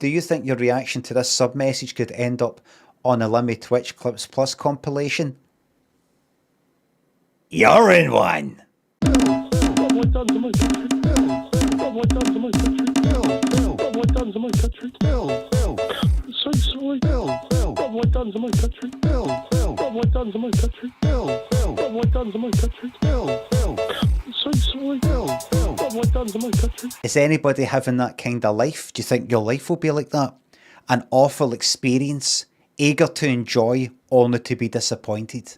Do you think your reaction to this sub-message could end up on a Limmy Twitch Clips Plus compilation? You're in one! Is anybody having that kind of life? Do you think your life will be like that? An awful experience, eager to enjoy, only to be disappointed.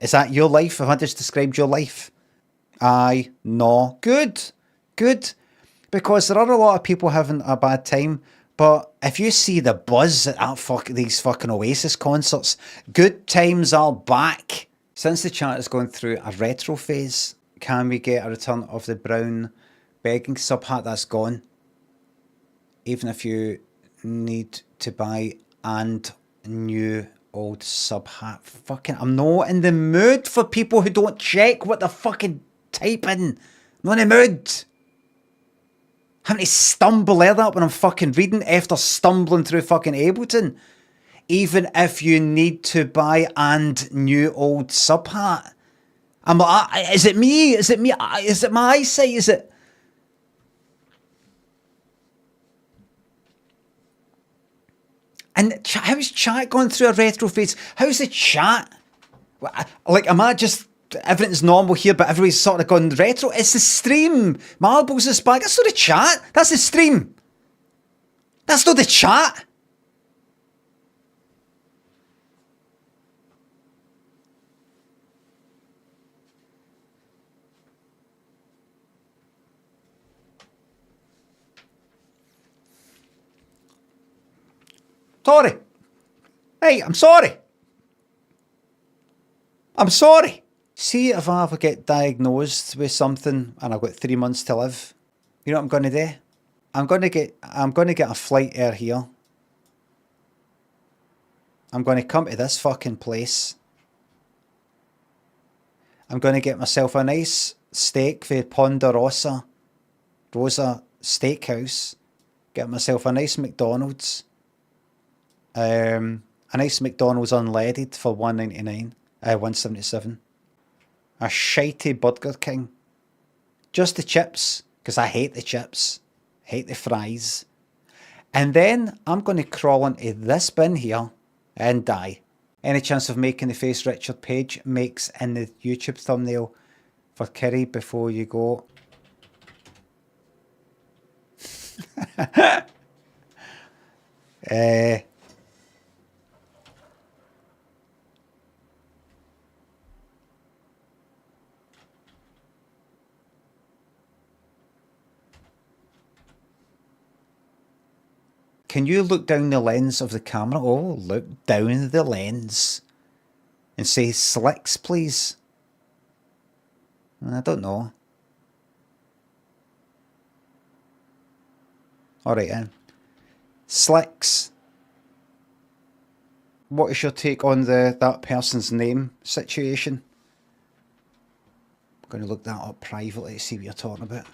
Is that your life? Have I just described your life? Aye, no. Good, good. Because there are a lot of people having a bad time, but if you see the buzz at these fucking Oasis concerts, good times are back. Since the chat is going through a retro phase, can we get a return of the brown begging sub hat? That's gone. Even if you need to buy and new old sub hat. Fucking, I'm not in the mood for people who don't check what they're fucking typing. I'm not in the mood. Having to stumble like that when I'm fucking reading after stumbling through fucking Ableton. Even if you need to buy and new old sub hat. I'm like, is it me? Is it me? Is it my eyesight? Is it? And how's chat going through a retro phase? How's the chat? Like, am I just, everything's normal here, but everybody's sort of gone retro? It's the stream. Marbles is back. That's not the chat. That's the stream. That's not the chat. Sorry. Hey, I'm sorry. I'm sorry. See if I ever get diagnosed with something and I've got 3 months to live. You know what I'm gonna do? I'm gonna get a flight air here. I'm gonna come to this fucking place. I'm gonna get myself a nice steak for Ponderosa Rosa Steakhouse. Get myself a nice McDonald's. A nice McDonald's unleaded for $1.99. $1.77. A shitey Burger King. Just the chips, because I hate the chips. Hate the fries. And then I'm going to crawl into this bin here and die. Any chance of making the face Richard Page makes in the YouTube thumbnail for Kerry before you go? Can you look down the lens of the camera? Oh, look down the lens. And say slicks, please. I don't know. Alright then. Slicks. What is your take on that person's name situation? I'm going to look that up privately to see what you're talking about.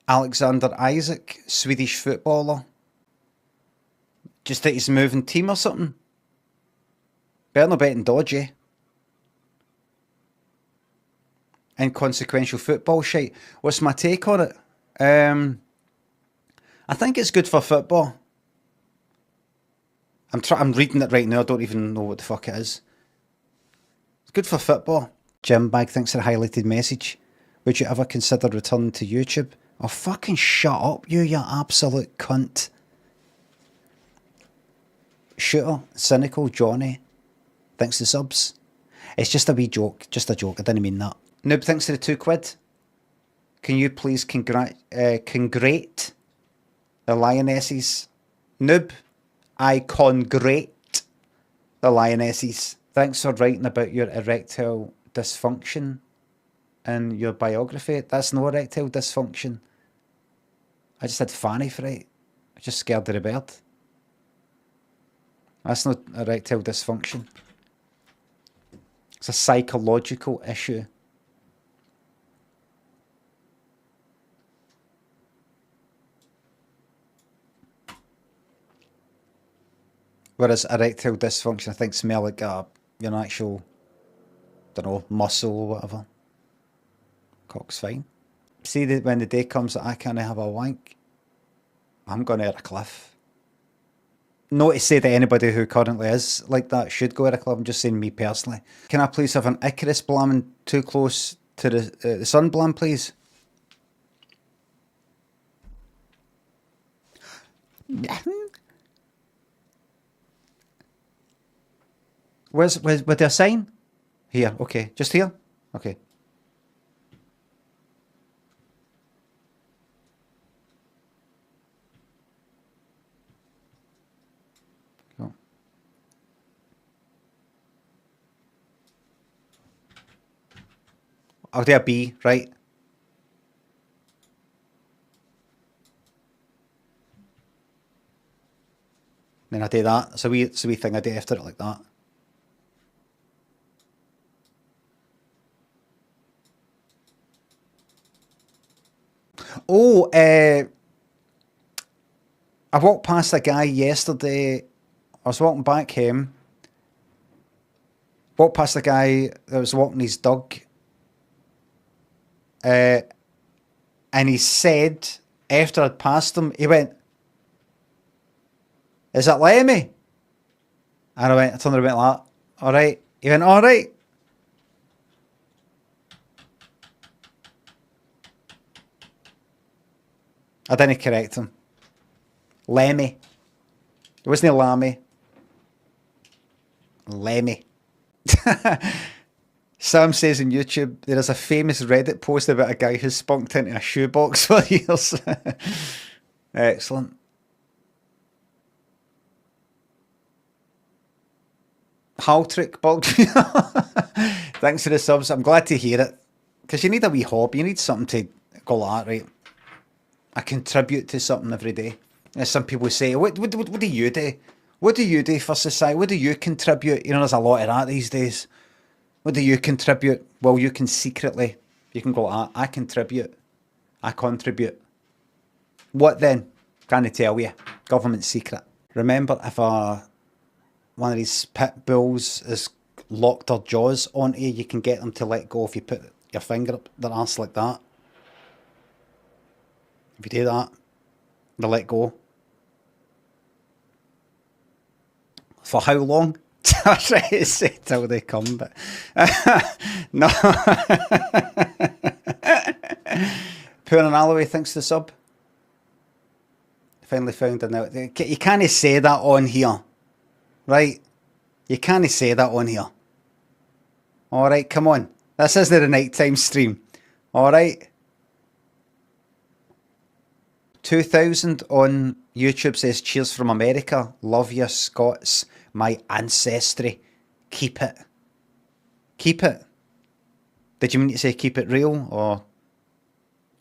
Alexander Isaac, Swedish footballer. Just that he's moving team or something. Better not betting dodgy. Inconsequential football shite. What's my take on it? I think it's good for football. I'm reading it right now. I don't even know what the fuck it is. It's good for football. Jim Bag, thanks for the highlighted message. Would you ever consider returning to YouTube? Oh, fucking shut up, you absolute cunt. Shooter, Cynical, Johnny. Thanks to subs. It's just a wee joke. Just a joke. I didn't mean that. Noob, thanks to the £2. Can you please congratulate the Lionesses? Noob, I congratulate the Lionesses. Thanks for writing about your erectile dysfunction in your biography. That's no erectile dysfunction. I just had fanny fright. I just scared of the bird. That's not erectile dysfunction. It's a psychological issue. Whereas erectile dysfunction, I think, smell like an actual, don't know, muscle or whatever. Cock's fine. See, that when the day comes that I can't have a wank, I'm going to a cliff. Not to say that anybody who currently is like that should go at a cliff. I'm just saying me personally. Can I please have an Icarus blamming too close to the sun blam, please? Where's there a sign? Here, okay. Just here? Okay. Cool. I'll do a B, right? Then I do that. It's a wee thing I do after it like that. Oh, I walked past a guy yesterday. I was walking back home. Walked past a guy that was walking his dog. And he said, after I'd passed him, he went, "Is that Lemmy?" And I turned around and went like that. All right. He went, "All right." I didn't correct him. Lemmy. It wasn't a Lammy. Lemmy. Sam says in YouTube, there is a famous Reddit post about a guy who spunked into a shoebox for years. Excellent. Haltrick bugged me. Thanks for the subs. I'm glad to hear it. Because you need a wee hobby. You need something to go like that, right? I contribute to something every day. As some people say, what do you do? What do you do for society? What do you contribute? You know, there's a lot of that these days. What do you contribute? Well, you can secretly, you can go like that. I contribute. I contribute. What then? Can't tell you. Government secret. Remember, if one of these pit bulls is locked their jaws onto you, you can get them to let go if you put your finger up their arse like that. If you do that, they let go. For how long? I was trying to say till they come, but no. Poor and Alloway, thanks for the sub. Finally found it now. You can't say that on here, right? You can't say that on here. All right, come on. This isn't a nighttime stream. All right. 2000 on YouTube says, "Cheers from America. Love you, Scots. My ancestry. Keep it." Keep it. Did you mean to say keep it real or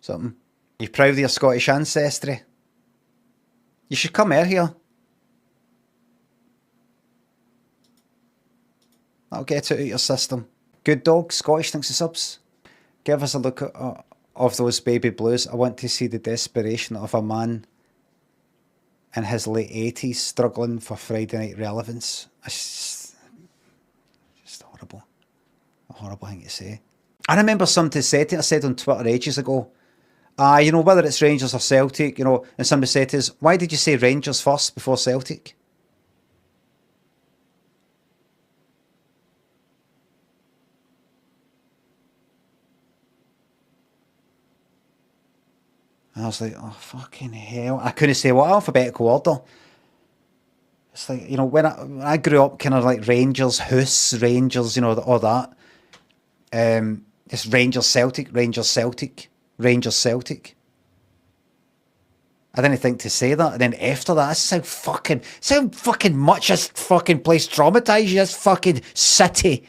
something? You proud of your Scottish ancestry? You should come here. That'll get it out of your system. Good dog, Scottish, thanks for subs. Give us a look at of those baby blues. I want to see the desperation of a man in his late 80s struggling for Friday night relevance. It's just horrible. A horrible thing to say. I remember somebody said it, I said on Twitter ages ago, you know, whether it's Rangers or Celtic, you know, and somebody said to us, "Why did you say Rangers first before Celtic?" And I was like, oh, fucking hell. I couldn't say what alphabetical order. It's like, you know, when I grew up kind of like Rangers, Hoos, Rangers, you know, all that. It's Rangers, Celtic, Rangers, Celtic, Rangers, Celtic. I didn't think to say that. And then after that, that's how fucking much this fucking place traumatised you, this fucking city.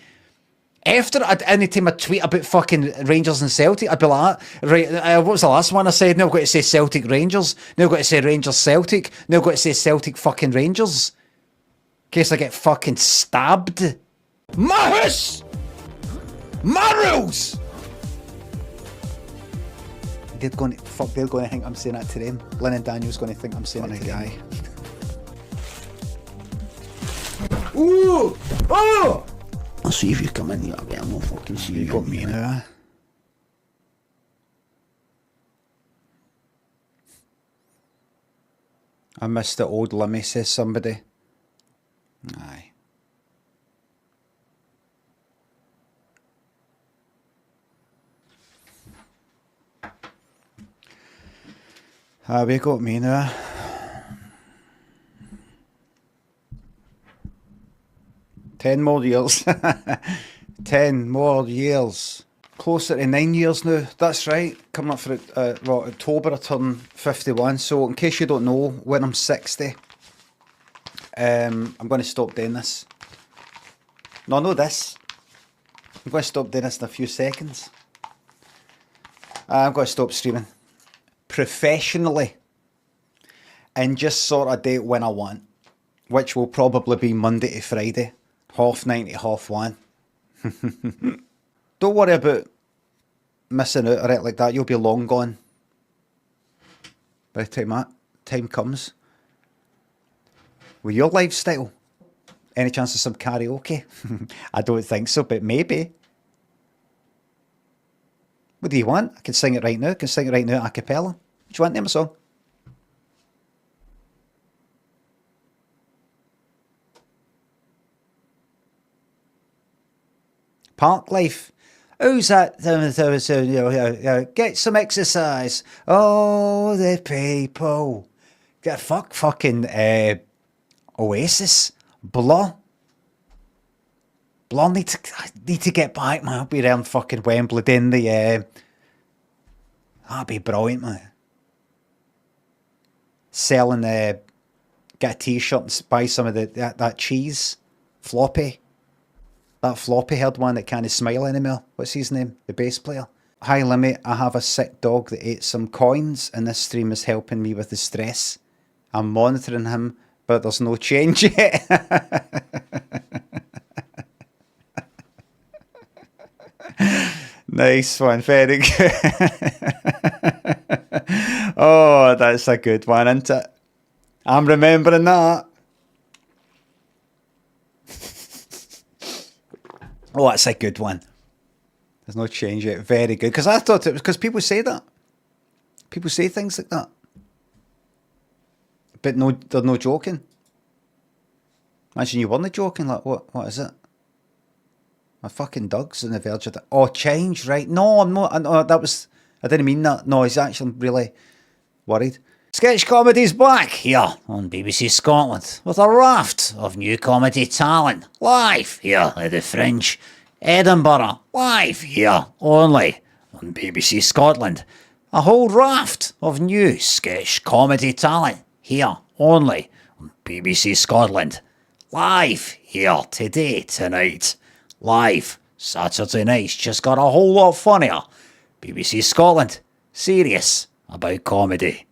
After, any time I tweet about fucking Rangers and Celtic, I'd be like, right, what was the last one I said? Now I've got to say Celtic Rangers. Now I've got to say Rangers Celtic. Now I've got to say Celtic fucking Rangers. In case I get fucking stabbed. My house! My rules! They're going to think I'm saying that to them. Lynn and Daniel's going to think I'm saying it to them. Ooh! Oh! I'll see if you come in here, I'm not fucking see you. Got me now. I missed the old Limmy, says somebody. Aye. We got me now. Ten more years. 10 more years. Closer to 9 years now. That's right. Coming up for October I turn 51. So in case you don't know, when I'm 60, I'm going to stop doing this. No, not this. I'm going to stop doing this in a few seconds. I'm going to stop streaming professionally and just sort of do it when I want, which will probably be Monday to Friday, 9:30 to 1:30. Don't worry about missing out or it like that. You'll be long gone by the time that time comes. With your lifestyle, any chance of some karaoke? I don't think so, but maybe. What do you want? I can sing it right now. I can sing it right now a cappella. What do you want? Name a song. Park life. Who's that? Get some exercise. Oh, the people. Get fucking Oasis. Blur. Blur need to get back, man. I'll be around fucking Wembley in the that'd be brilliant, man. Selling get a t-shirt and buy some of that cheese. Floppy. That floppy haired one that can't smile anymore. What's his name? The bass player. Hi Limmy, I have a sick dog that ate some coins and this stream is helping me with the stress. I'm monitoring him, but there's no change yet. Nice one, very good. Oh, that's a good one, isn't it? I'm remembering that. Oh, that's a good one. There's no change yet. Very good. Because I thought it was because people say that. People say things like that. But no, they're no joking. Imagine you weren't joking. Like, what is it? My fucking dog's on the verge of that. Oh, change, right? No, I'm not. No, that was. I didn't mean that. No, he's actually really worried. Sketch comedy's back here on BBC Scotland with a raft of new comedy talent live here at the Fringe. Edinburgh live here only on BBC Scotland. A whole raft of new sketch comedy talent here only on BBC Scotland. Live here today, tonight. Live Saturday nights just got a whole lot funnier. BBC Scotland, serious about comedy.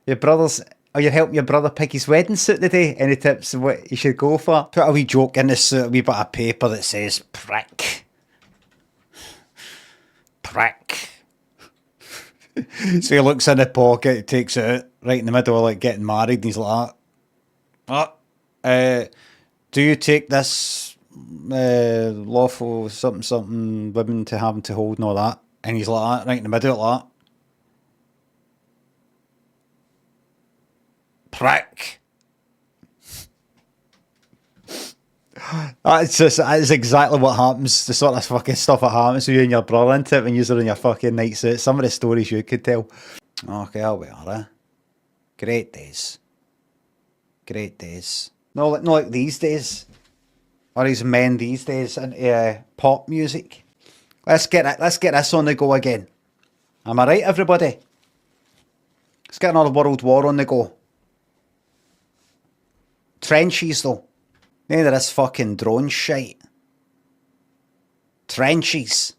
Your brother's, or you're helping your brother pick his wedding suit today. Any tips on what you should go for? Put a wee joke in the suit, a wee bit of paper that says prick. Prick. So he looks in the pocket, he takes it out, right in the middle of like getting married, and he's like that. Do you take this lawful something women to having to hold and all that? And he's like that, right in the middle like that. Prick. That's exactly what happens. The sort of fucking stuff that happens to you and your brother, isn't it? When you're in your fucking night suit. Some of the stories you could tell. Okay, here we are, Great days. Great days. No, like these days. Or these men these days into pop music. Let's get this on the go again. Am I right, everybody? Let's get another World War on the go. Trenches, though. None of this fucking drone shite. Trenches.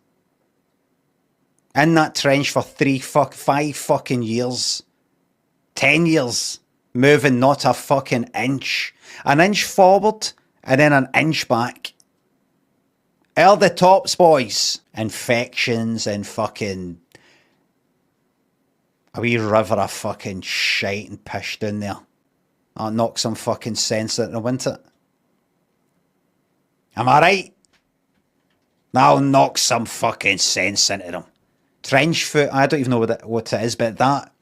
In that trench for 5 fucking years. 10 years. Moving not a fucking inch. An inch forward and then an inch back. Are the tops, boys. Infections and fucking a wee river of fucking shite and piss down there. I'll knock some fucking sense into them, won't it? Am I right? I'll knock some fucking sense into them. Trench foot, I don't even know what it is, but that.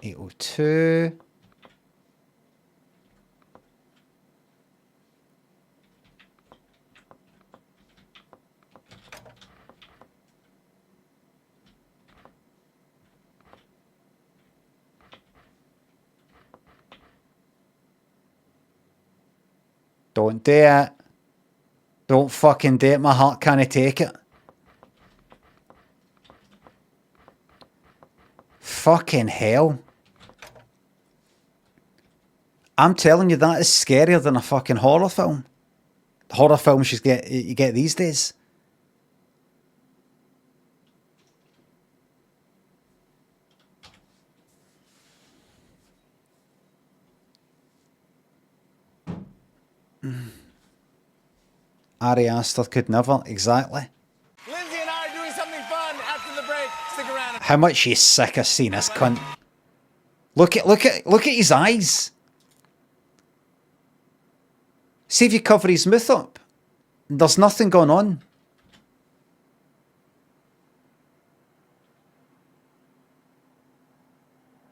802. Don't do it. Don't fucking do it. My heart can't take it. Fucking hell. I'm telling you, that is scarier than a fucking horror film. Horror films you get these days. Ari Aster could never, exactly. Lindsay and I are doing something fun after the break. Stick around. How much he's sick of seeing this cunt. Look at his eyes. See if you cover his mouth up. There's nothing going on.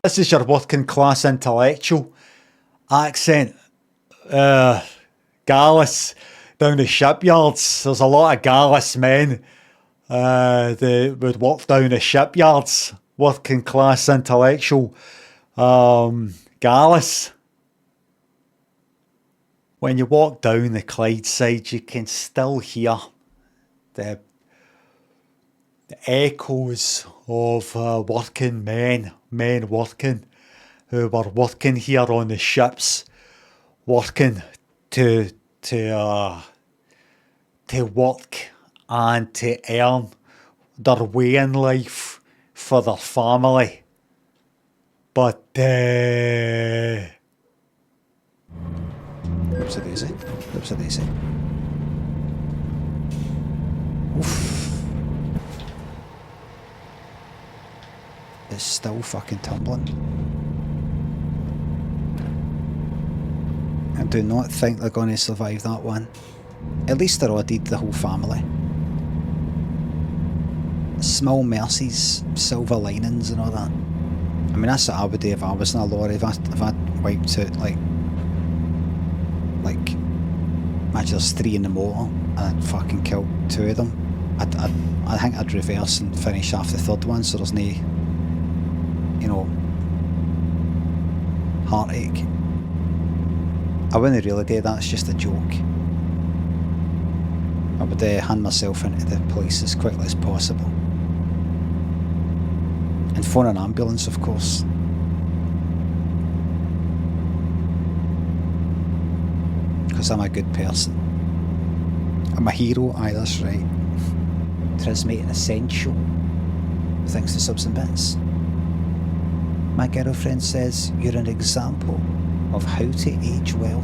This is your working class intellectual accent. Gallus down the shipyards. There's a lot of Gallus men that would work down the shipyards. Working class intellectual. Gallus. When you walk down the Clyde side, you can still hear the echoes of working men working, who were working here on the ships, working to work and to earn their way in life for their family. But Oops a daisy. Oops a daisy. Oof. It's still fucking tumbling. I do not think they're going to survive that one. At least they're OD'd the whole family. Small mercies, silver linings and all that. I mean, that's what I would do if I was in a lorry. If I wiped out, like, imagine there's 3 in the motor and I'd fucking killed 2 of them. I think I'd reverse and finish off the 3rd one so there's no, you know, heartache. I wouldn't really do that, it's just a joke. I would hand myself into the police as quickly as possible. And phone an ambulance, of course. Because I'm a good person. I'm a hero, aye, that's right. Transmitting essential. Thanks to subs and bits. My girlfriend says you're an example of how to age well.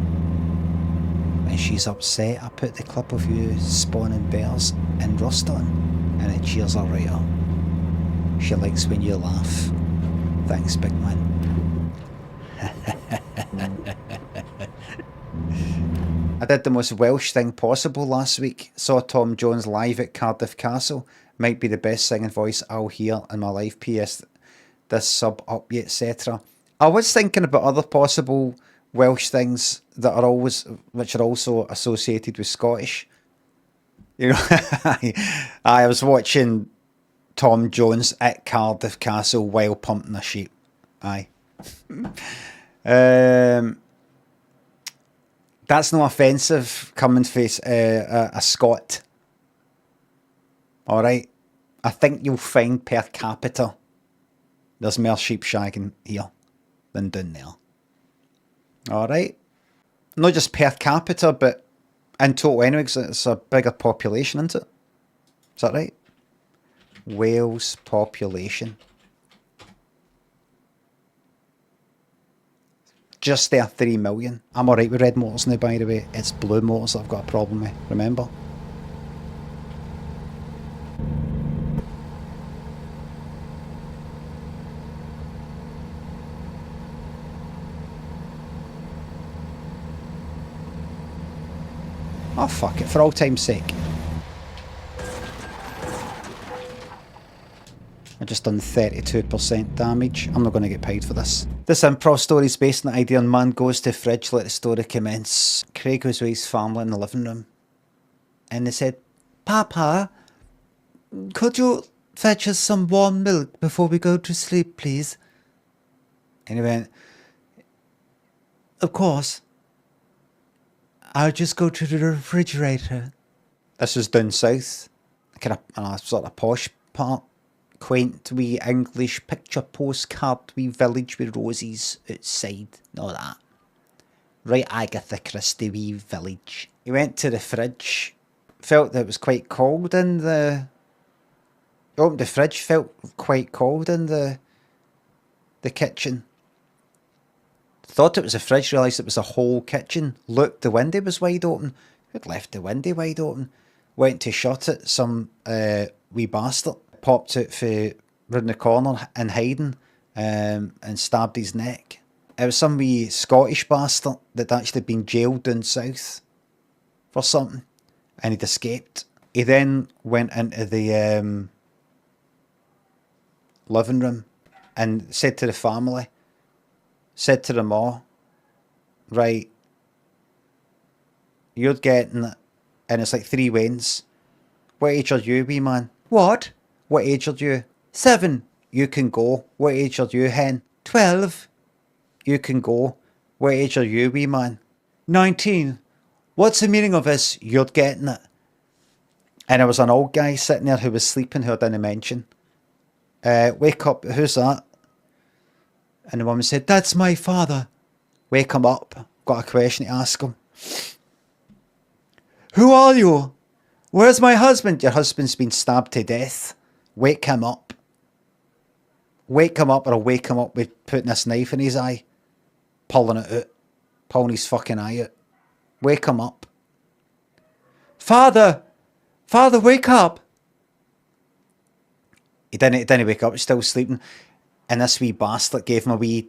When she's upset, I put the clip of you spawning bears in Rust on, and it cheers her right up. She likes when you laugh. Thanks, big man. I did the most Welsh thing possible last week. Saw Tom Jones live at Cardiff Castle. Might be the best singing voice I'll hear in my life. P.S. This sub up, etc. I was thinking about other possible Welsh things that are which are also associated with Scottish. You know, I was watching Tom Jones at Cardiff Castle while pumping a sheep. Aye. That's no offensive coming face a Scot. Alright. I think you'll find per capita there's more sheep shagging here than down there. Alright. Not just per capita, but in total anyway, because it's a bigger population, isn't it? Is that right? Wales population. just there 3 million. I'm alright with red motors now, by the way. It's blue motors that I've got a problem with, remember? Oh fuck it, for all time's sake. I just done 32% damage. I'm not going to get paid for this. This improv story is based on the idea on man goes to the fridge, let the story commence. Craig was with his family in the living room. And they said, Papa, could you fetch us some warm milk before we go to sleep, please? And he went, of course. I'll just go to the refrigerator. This was down south. Kind of a sort of posh part. Quaint wee English picture postcard wee village with roses outside and all that. Right Agatha Christie wee village. He went to the fridge, felt that it was quite cold in the... Opened the fridge, felt quite cold in the kitchen. Thought it was a fridge, realised it was a whole kitchen. Looked, the window was wide open. Who'd left the window wide open? Went to shut it, some wee bastard. Popped out for round the corner and hiding and stabbed his neck. It was some wee Scottish bastard that actually been jailed down south for something and he'd escaped. He then went into the living room and said to the family, said to them all, right, you're getting it, and it's like 3 wains. What age are you, wee man? What? What age are you? 7. You can go. What age are you, hen? 12. You can go. What age are you, wee man? 19. What's the meaning of this? You're getting it. And there was an old guy sitting there who was sleeping, who I didn't mention. Wake up, who's that? And the woman said, that's my father. Wake him up. Got a question to ask him. Who are you? Where's my husband? Your husband's been stabbed to death. Wake him up. Wake him up, or I'll wake him up with putting this knife in his eye. Pulling it out. Pulling his fucking eye out. Wake him up. Father! Father, wake up! He didn't wake up, he's still sleeping. And this wee bastard gave him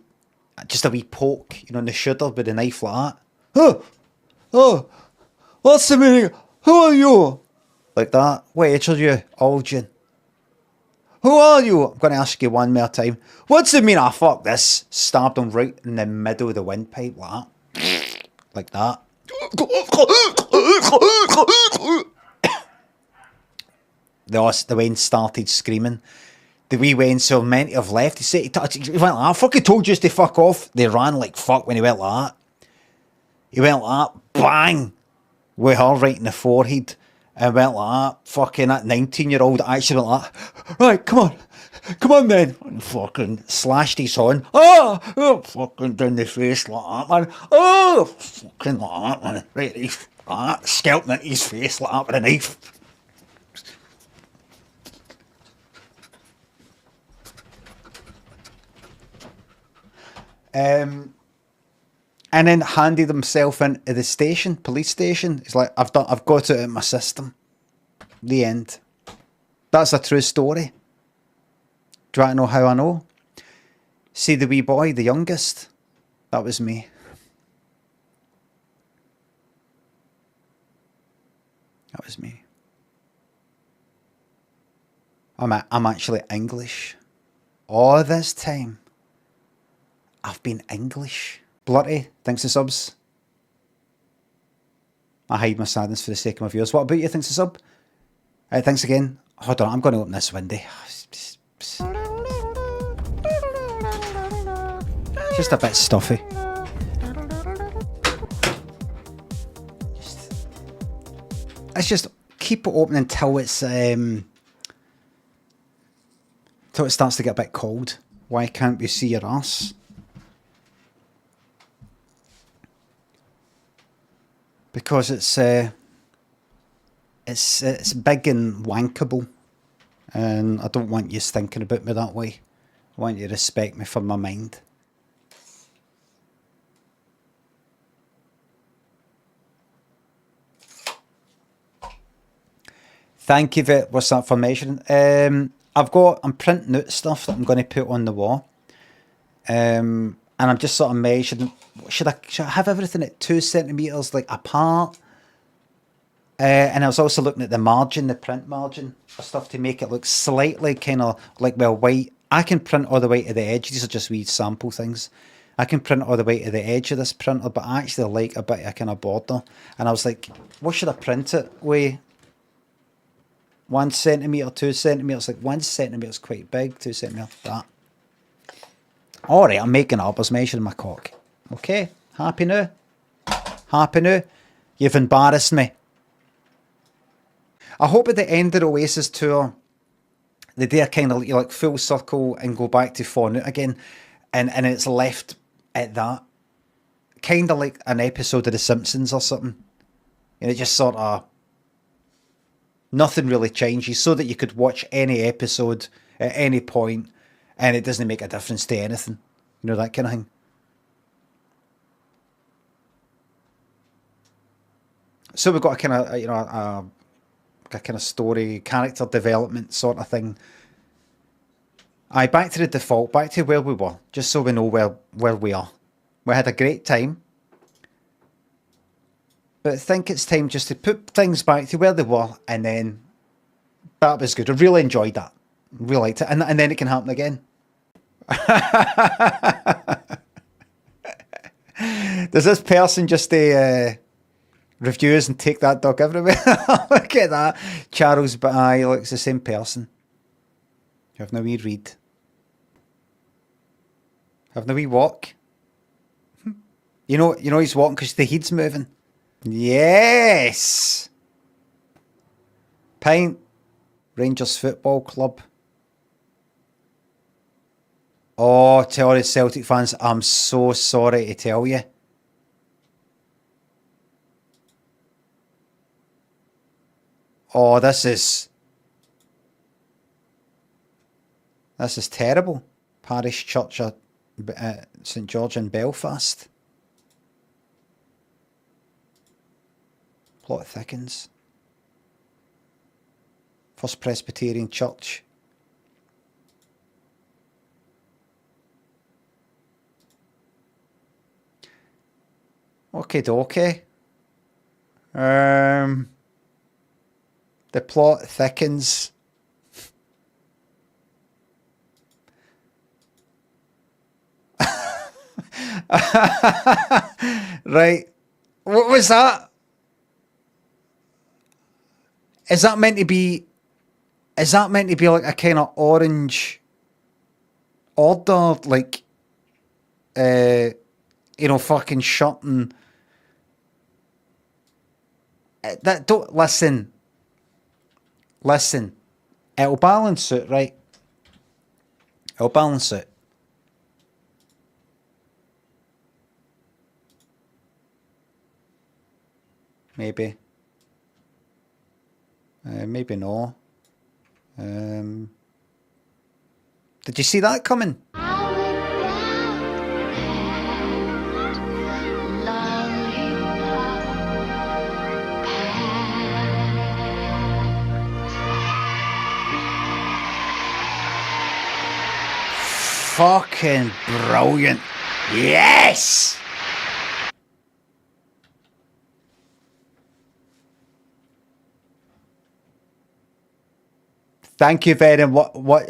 just a wee poke, in the shoulder with a knife like that. Oh, what's the meaning? Who are you? Like that. What age are you, Algin? Who are you? I'm going to ask you one more time. What's the meaning? Fuck this. Stabbed him right in the middle of the windpipe like that. Like that. The Wayne started screaming. The wee Wayne so meant to have left. He went like that. I fucking told you to fuck off. They ran like fuck when he went like that. He went like that. Bang! With her right in the forehead. And went like that. Fucking that 19-year-old actually went like that. Right, come on. Come on then. And fucking slashed his on. Oh, fucking down the face like that, man. Oh, fucking like that, man. Right, like that. Scalping at his face like that with a knife. And then handed himself into the station, police station. He's like, I've got it in my system. The end. That's a true story. Do you want to know how I know? See the wee boy, the youngest? That was me. That was me. I'm actually English. All this time, I've been English. Blurty, thanks for subs. I hide my sadness for the sake of my viewers. What about you? Thanks for sub. Thanks again. Hold on, I'm going to open this window. Just a bit stuffy. Let's just keep it open until it's until it starts to get a bit cold. Why can't we see your arse? Because it's big and wankable, and I don't want you thinking about me that way. I want you to respect me for my mind. Thank you for what's that for measuring. I'm printing out stuff that I'm going to put on the wall. And I'm just sort of measuring. Should I have everything at 2 centimeters like apart? And I was also looking at the margin, the print margin for stuff to make it look slightly kind of like, well, white. I can print all the way to the edge. These are just wee sample things. I can print all the way to the edge of this printer, but I actually like a bit of kind of border. And I was like, what should I print it with? 1 centimeter, 2 centimeters. Like 1 centimeter is quite big, 2 centimeters, that. All right, I'm making it up. I was measuring my cock. Okay, happy now? Happy now? You've embarrassed me. I hope at the end of the Oasis tour, they do a kind of like full circle and go back to Fawn again, and it's left at that. Kind of like an episode of The Simpsons or something. And it just sort of, nothing really changes, so that you could watch any episode at any point and it doesn't make a difference to anything. You know, that kind of thing. So we've got a kind of, you know, a kind of story, character development sort of thing. Aye, back to the default, back to where we were, just so we know where we are. We had a great time. But I think it's time just to put things back to where they were, and then that was good. I really enjoyed that. Really liked it. And then it can happen again. Does this person just reviews and take that dog everywhere? Look at that. Charles, but aye, looks the same person. Having a wee read. Having a wee walk. You know he's walking because the head's moving. Yes! Pint. Rangers Football Club. Oh, to all the Celtic fans, I'm so sorry to tell you. Oh, this is terrible. Parish Church at St George in Belfast. Plot thickens. First Presbyterian Church. Okay, dokie. The plot thickens. Right. What was that? Is that meant to be like a kind of orange order, like fucking shirt and that? Don't listen. It'll balance it, right? It'll balance it. Maybe. Maybe no. Did you see that coming? Fucking brilliant. Yes! Thank you very much. What